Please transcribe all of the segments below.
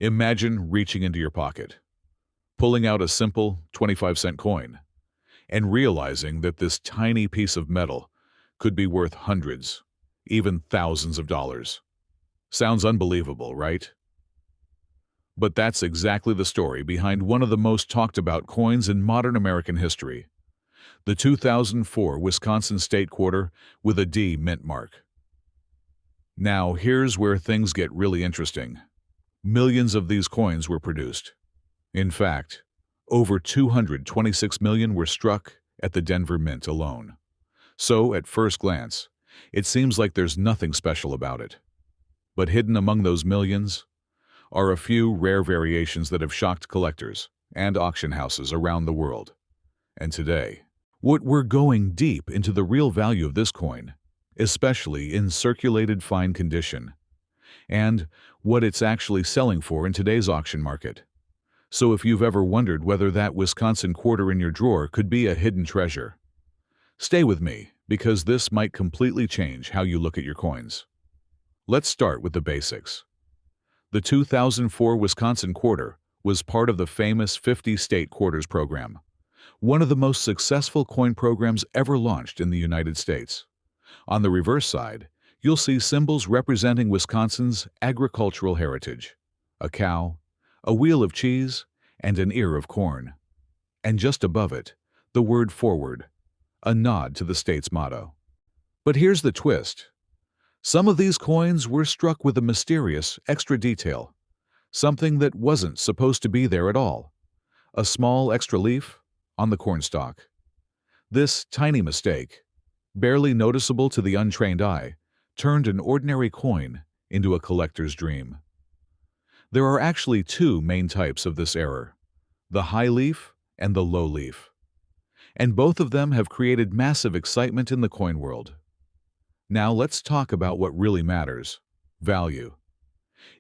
Imagine reaching into your pocket, pulling out a simple 25-cent coin, and realizing that this tiny piece of metal could be worth hundreds, even thousands of dollars. Sounds unbelievable, right? But that's exactly the story behind one of the most talked about coins in modern American history, the 2004 Wisconsin State Quarter with a D mint mark. Now, here's where things get really interesting. Millions of these coins were produced. In fact, over 226 million were struck at the Denver Mint alone. So, at first glance, it seems like there's nothing special about it. But hidden among those millions are a few rare variations that have shocked collectors and auction houses around the world. And today, we're going deep into the real value of this coin, especially in circulated fine condition, and what it's actually selling for in today's auction market. So if you've ever wondered whether that Wisconsin quarter in your drawer could be a hidden treasure, stay with me, because this might completely change how you look at your coins. Let's start with the basics. The 2004 Wisconsin quarter was part of the famous 50 state quarters program, one of the most successful coin programs ever launched in the United States. On the reverse side, you'll see symbols representing Wisconsin's agricultural heritage: a cow, a wheel of cheese, and an ear of corn. And just above it, the word "forward," a nod to the state's motto. But here's the twist. Some of these coins were struck with a mysterious extra detail, something that wasn't supposed to be there at all: a small extra leaf on the corn stalk. This tiny mistake, barely noticeable to the untrained eye, turned an ordinary coin into a collector's dream. There are actually two main types of this error: the high leaf and the low leaf. And both of them have created massive excitement in the coin world. Now let's talk about what really matters: value.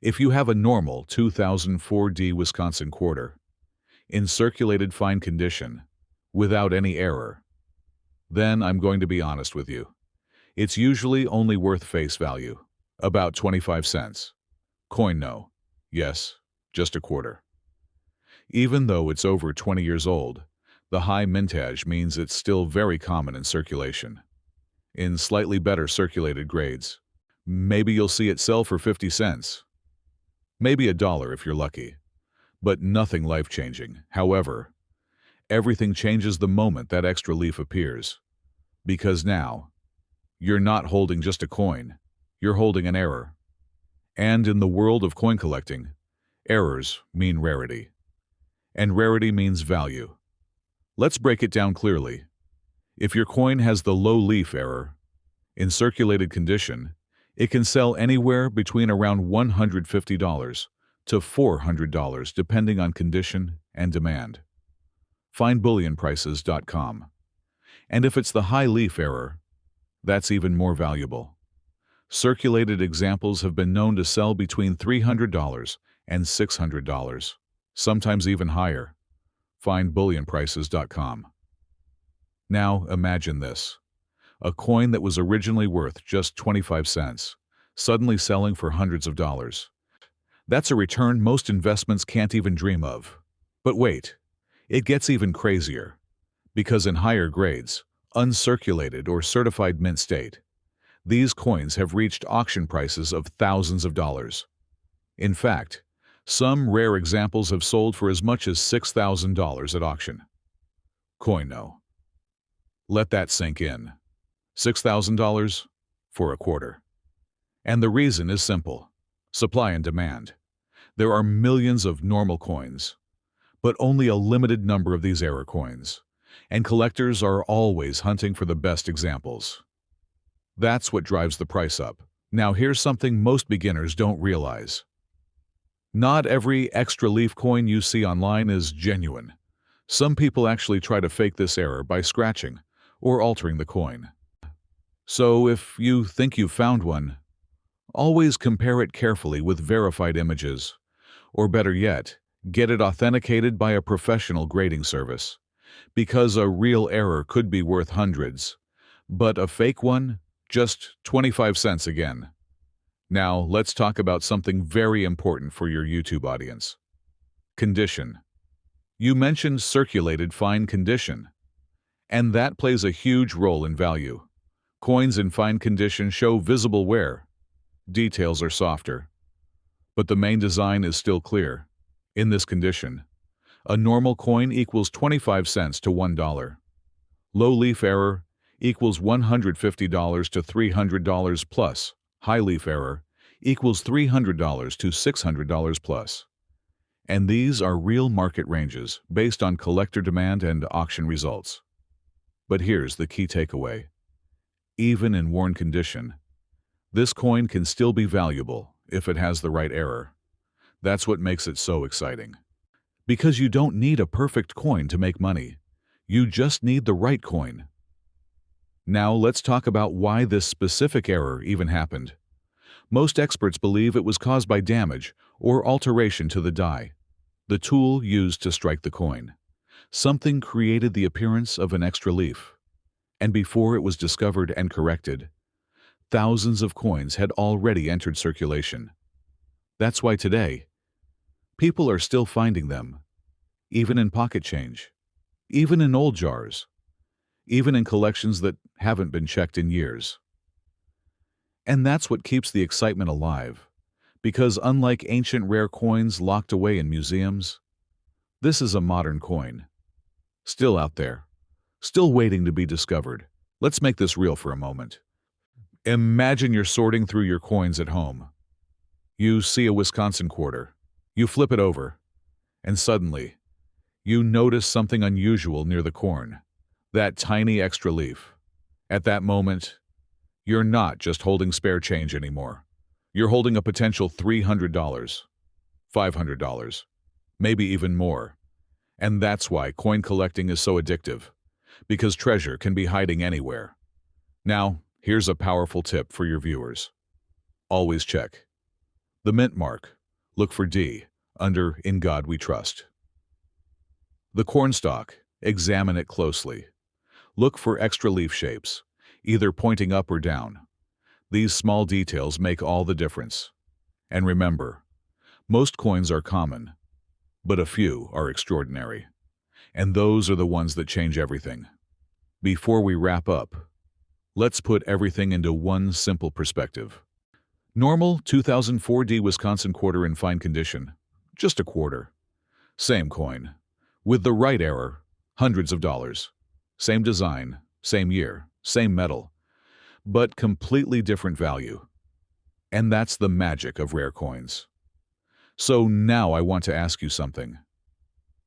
If you have a normal 2004 D Wisconsin quarter, in circulated fine condition, without any error, then I'm going to be honest with you. It's usually only worth face value, about 25 cents. Coin no. Yes, just a quarter. Even though it's over 20 years old, the high mintage means it's still very common in circulation. In slightly better circulated grades, maybe you'll see it sell for 50 cents. Maybe $1 if you're lucky. But nothing life-changing. However, everything changes the moment that extra leaf appears. Because now, you're not holding just a coin, you're holding an error. And in the world of coin collecting, errors mean rarity. And rarity means value. Let's break it down clearly. If your coin has the low leaf error, in circulated condition, it can sell anywhere between around $150 to $400 depending on condition and demand. FindBullionPrices.com. And if it's the high leaf error, that's even more valuable. Circulated examples have been known to sell between $300 and $600, sometimes even higher. FindBullionPrices.com. Now imagine this: a coin that was originally worth just 25 cents, suddenly selling for hundreds of dollars. That's a return most investments can't even dream of. But wait, it gets even crazier. Because in higher grades, uncirculated or certified mint state, these coins have reached auction prices of thousands of dollars. In fact, some rare examples have sold for as much as $6,000 at auction. Coin no. Let that sink in. $6,000 for a quarter. And the reason is simple: supply and demand. There are millions of normal coins, but only a limited number of these error coins, and collectors are always hunting for the best examples. That's what drives the price up. Now here's something most beginners don't realize. Not every extra leaf coin you see online is genuine. Some people actually try to fake this error by scratching or altering the coin. So if you think you've found one, always compare it carefully with verified images, or better yet, get it authenticated by a professional grading service, because a real error could be worth hundreds, but a fake one, just 25 cents again. Now, let's talk about something very important for your YouTube audience. Condition. You mentioned circulated fine condition, and that plays a huge role in value. Coins in fine condition show visible wear. Details are softer, but the main design is still clear. In this condition, a normal coin equals 25 cents to $1. Low leaf error equals $150 to $300 plus. High leaf error equals $300 to $600 plus. And these are real market ranges based on collector demand and auction results. But here's the key takeaway. Even in worn condition, this coin can still be valuable if it has the right error. That's what makes it so exciting. Because you don't need a perfect coin to make money. You just need the right coin. Now let's talk about why this specific error even happened. Most experts believe it was caused by damage or alteration to the die, the tool used to strike the coin. Something created the appearance of an extra leaf. And before it was discovered and corrected, thousands of coins had already entered circulation. That's why today, people are still finding them, even in pocket change, even in old jars, even in collections that haven't been checked in years. And that's what keeps the excitement alive, because unlike ancient rare coins locked away in museums, this is a modern coin, still out there, still waiting to be discovered. Let's make this real for a moment. Imagine you're sorting through your coins at home. You see a Wisconsin quarter. You flip it over, and suddenly, you notice something unusual near the corn, that tiny extra leaf. At that moment, you're not just holding spare change anymore. You're holding a potential $300, $500, maybe even more. And that's why coin collecting is so addictive, because treasure can be hiding anywhere. Now, here's a powerful tip for your viewers. Always check the mint mark. Look for D under "In God We Trust." The cornstalk, examine it closely. Look for extra leaf shapes, either pointing up or down. These small details make all the difference. And remember, most coins are common, but a few are extraordinary. And those are the ones that change everything. Before we wrap up, let's put everything into one simple perspective. Normal 2004 D Wisconsin quarter in fine condition, just a quarter. Same coin, with the right error, hundreds of dollars. Same design, same year, same metal, but completely different value. And that's the magic of rare coins. So now I want to ask you something.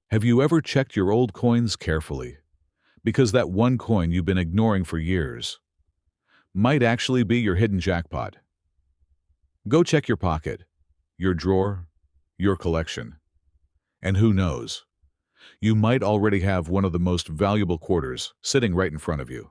Have you ever checked your old coins carefully? Because that one coin you've been ignoring for years might actually be your hidden jackpot. Go check your pocket, your drawer, your collection. And who knows, you might already have one of the most valuable quarters sitting right in front of you.